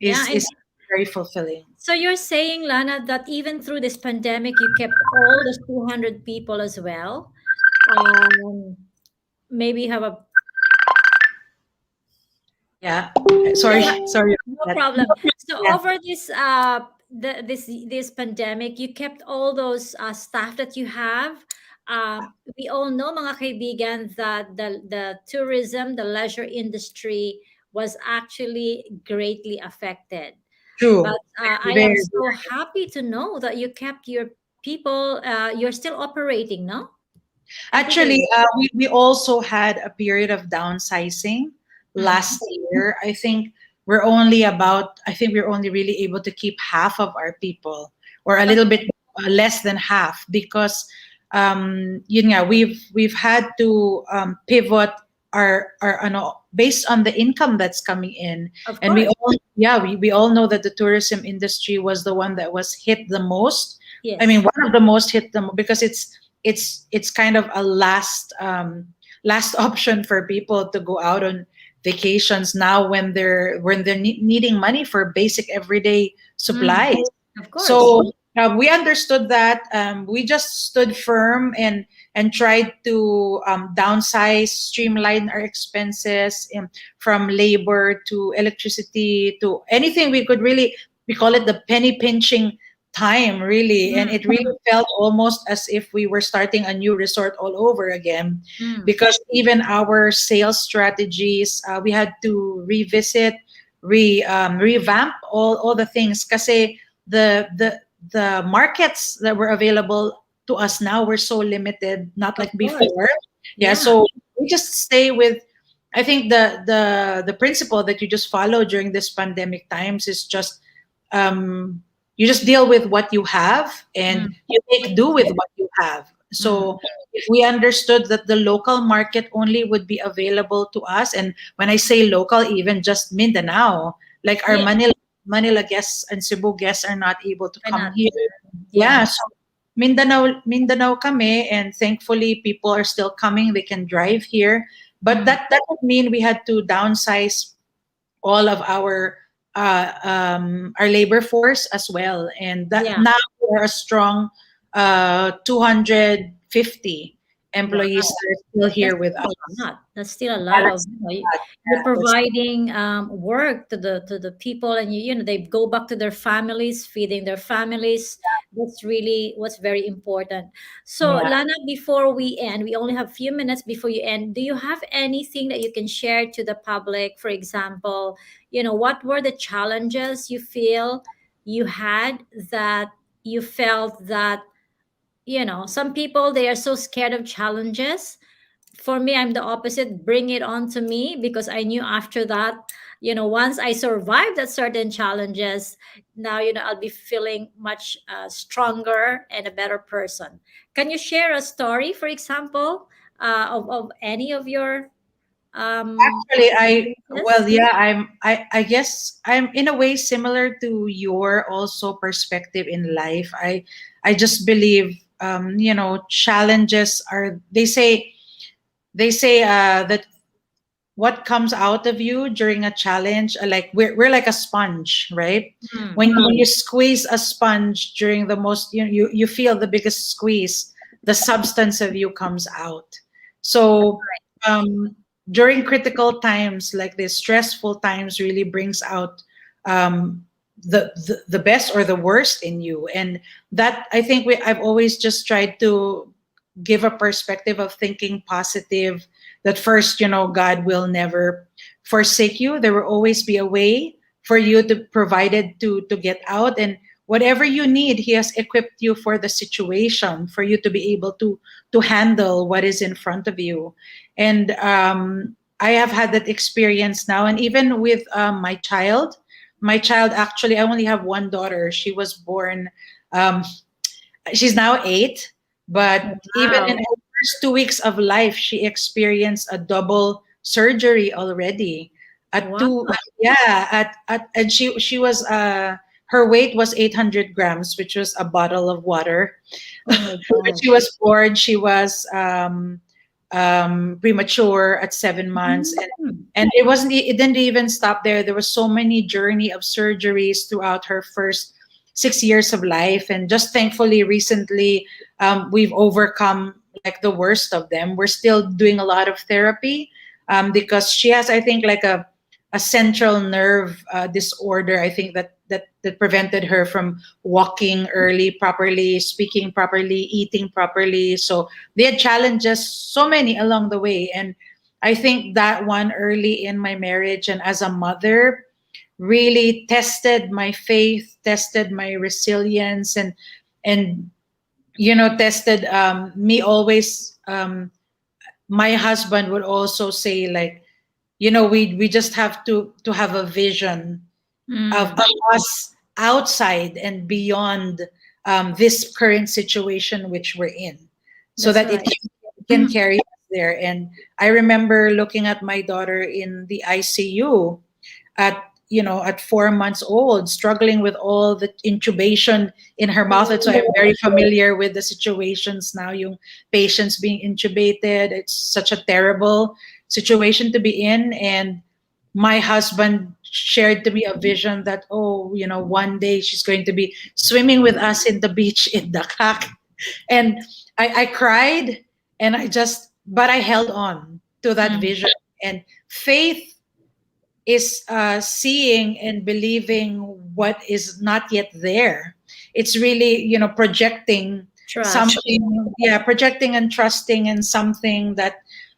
is very fulfilling. So you're saying, Lana, that even through this pandemic, you kept all those 200 people as well. Maybe have a sorry. No problem. So over this pandemic, you kept all those staff that you have. We all know, mga kaibigan, that the tourism, the leisure industry was actually greatly affected. True. But I am so happy to know that you kept your people. You're still operating, no? Actually, we also had a period of downsizing last year. I think we're only really able to keep half of our people, or a little bit less than half, because we've had to pivot our based on the income that's coming in. And we all know that the tourism industry was the one that was hit the most. Yes. I mean, one of the most hit them, because it's kind of a last option for people to go out on vacations now when they're needing money for basic everyday supplies. Of course. So we understood that. We just stood firm and tried to downsize, streamline our expenses, from labor to electricity to anything we could really. We call it the penny pinching time, really. And it really felt almost as if we were starting a new resort all over again, because even our sales strategies, we had to revisit, revamp all the things, kasi the markets that were available to us now were so limited, not like before. So we just stay with, I think the principle that you just follow during this pandemic times is just you just deal with what you have, and you make do with what you have. So if we understood that the local market only would be available to us, and when I say local, even just Mindanao, like our Manila guests and Cebu guests are not able to come here. So Mindanao kami, and thankfully people are still coming. They can drive here, but that would mean we had to downsize all of our labor force as well, and now we're a strong 250 employees that are still here with us. That's still a lot of, you're providing work to the people, and they go back to their families, feeding their families. That's really what's very important. So Lana, before we end, we only have a few minutes before you end. Do you have anything that you can share to the public? For example, what were the challenges you feel you had, that you felt that some people, they are so scared of challenges. For me, I'm the opposite. Bring it on to me, because I knew after that, once I survive that certain challenges, now, I'll be feeling much stronger and a better person. Can you share a story, for example, of any of your Actually, well, experiences? yeah, I guess I'm in a way similar to your also perspective in life. I just believe, challenges are, they say that what comes out of you during a challenge, like we're like a sponge, right? Hmm. When you squeeze a sponge during the most, you feel the biggest squeeze, the substance of you comes out. So um during critical times like this, stressful times really brings out um the best or the worst in you. And that, I think, I've always just tried to give a perspective of thinking positive, that first, God will never forsake you. There will always be a way for you to provided to get out. And whatever you need, He has equipped you for the situation, for you to be able to handle what is in front of you. And I have had that experience now. And even with my child, actually, I only have one daughter. She was born, um, she's now 8, but even in Wow. her first 2 weeks of life, she experienced a double surgery already. At Wow. two, yeah, and she was her weight was 800 grams, which was a bottle of water. Oh my When she gosh. was born, she was premature at 7 months, Mm. and it didn't even stop there. There was so many journey of surgeries throughout her first 6 years of life, and just thankfully recently, we've overcome like the worst of them. We're still doing a lot of therapy, because she has, I think, like a central nerve disorder. I think that prevented her from walking early properly, speaking properly, eating properly. So they had challenges, so many along the way. And I think that one early in my marriage and as a mother really tested my faith, tested my resilience, and tested me always. My husband would also say, like, we just have to have a vision of Mm. us outside and beyond this current situation which we're in, so That's that it right. can carry us there. And I remember looking at my daughter in the ICU at 4 months old, struggling with all the intubation in her mouth. And so I'm very familiar with the situations now, yung patients being intubated. It's such a terrible situation to be in. And my husband shared to me a vision that, one day she's going to be swimming with us in the beach in Dakak. And I cried, and but I held on to that Mm. vision. And faith is seeing and believing what is not yet there. It's really, projecting Trust. something, yeah, projecting and trusting in something that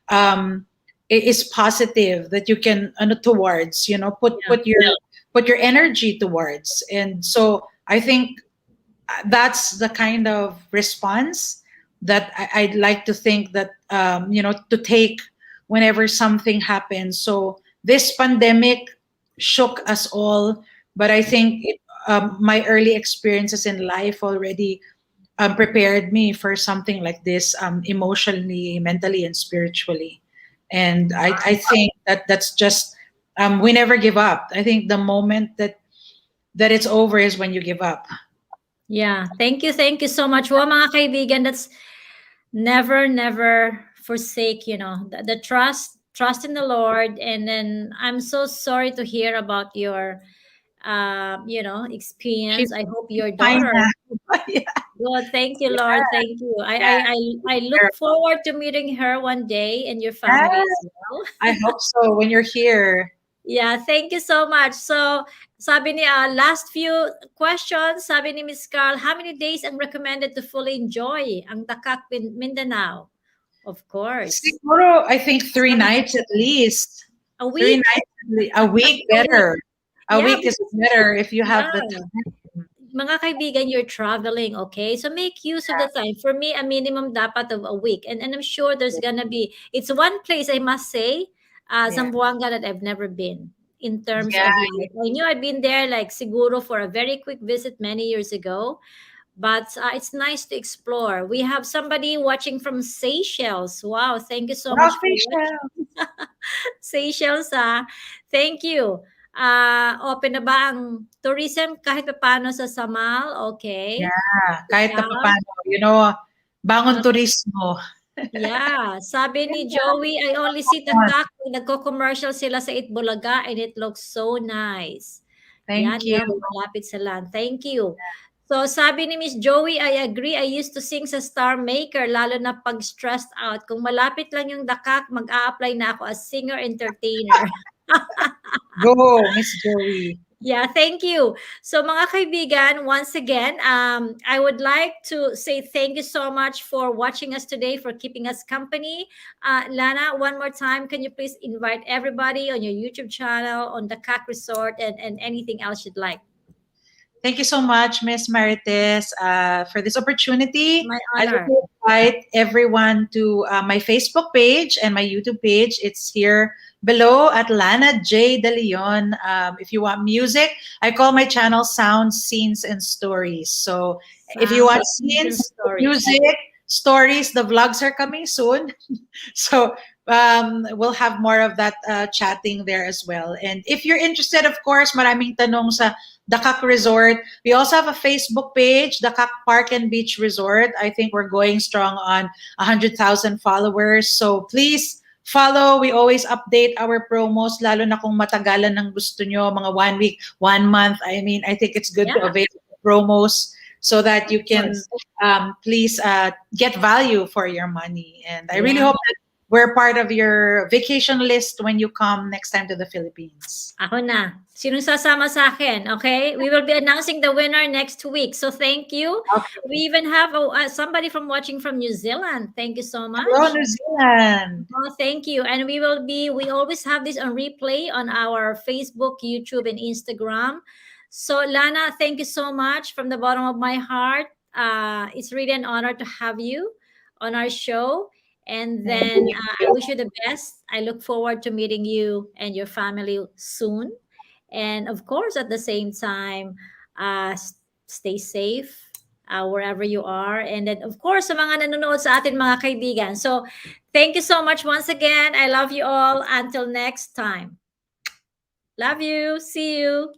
um, is positive, that you can towards, Yeah. put your energy towards. And so I think that's the kind of response that I'd like to think that to take whenever something happens. So this pandemic shook us all, but I think my early experiences in life already prepared me for something like this, emotionally, mentally, and spiritually. And I think that's just we never give up. I think the moment that it's over is when you give up. Yeah. Thank you so much. Well, mga kaibigan, that's never, never forsake, the trust in the Lord. And then I'm so sorry to hear about your, She's experience. I hope your fine daughter. now. Yeah. Well, thank you, Lord. Thank you. Yeah. I look forward to meeting her one day and your family as Yes, well. I hope so when you're here. Yeah, thank you so much. So, sabi ni, last few questions, sabi ni Miss Carl, how many days ang recommended to fully enjoy ang Dakak, Mindanao? Of course. Siguro, I think 3 nights at least. A 3 nights, a week A week. better. A Yeah, week is better if you have the yeah. time. Mga kaibigan, you're traveling, okay? So make use of the time. For me, a minimum dapat of a week. And I'm sure there's gonna be, it's one place I must say, Yeah. Zamboanga that I've never been. in terms Yeah. of life. I knew I'd been there like siguro for a very quick visit many years ago, but it's nice to explore. We have somebody watching from Seychelles. Wow, thank you so Wow, much for watching. Seychelles, thank you. Open na ba ang tourism kahit paano sa Samal? Okay. Yeah, kahit na Yeah. paano, you know, bangon turismo. Yeah, sabi ni Joey, I only see Dakak kung nagko-commercial sila sa Itbulaga and it looks so nice. Yan, Thank you. malapit sa land. Thank you. So sabi ni Miss Joey, I agree. I used to sing sa Star Maker, lalo na pag stressed out. Kung malapit lang yung Dakak, mag-a-apply na ako as singer-entertainer. Go, Miss Joey. Yeah, thank you. So mga kaibigan, once again, I would like to say thank you so much for watching us today, for keeping us company. Lana, one more time, can you please invite everybody on your YouTube channel, on the CAC Resort, and anything else you'd like? Thank you so much, Miss Marites, for this opportunity. My I'd honor. like to invite everyone to my Facebook page and my YouTube page. It's here below at Lana J. Deleon. If you want music, I call my channel Sounds, Scenes, and Stories. So if you want scenes, music, stories, the vlogs are coming soon. So we'll have more of that chatting there as well. And if you're interested, of course, maraming tanong sa Dakak Resort. We also have a Facebook page, Dakak Park and Beach Resort. I think we're going strong on 100,000 followers. So please follow. We always update our promos, lalo na kung matagalan ng gusto nyo, mga 1 week, 1 month. I mean, I think it's good to avail promos so that you can please get value for your money. And I really hope that we're part of your vacation list when you come next time to the Philippines. Ako na. Sinong sasama sa akin? Okay? We will be announcing the winner next week. So thank you. Okay. We even have somebody from watching from New Zealand. Thank you so much. Hello, New Zealand. Oh, thank you. And we always have this on replay on our Facebook, YouTube, and Instagram. So Lana, thank you so much from the bottom of my heart. It's really an honor to have you on our show. And then I wish you the best. I look forward to meeting you and your family soon. And of course, at the same time, stay safe wherever you are. And then, of course, sa mga nanonood sa atin, mga kaibigan. So, thank you so much once again. I love you all. Until next time. Love you. See you.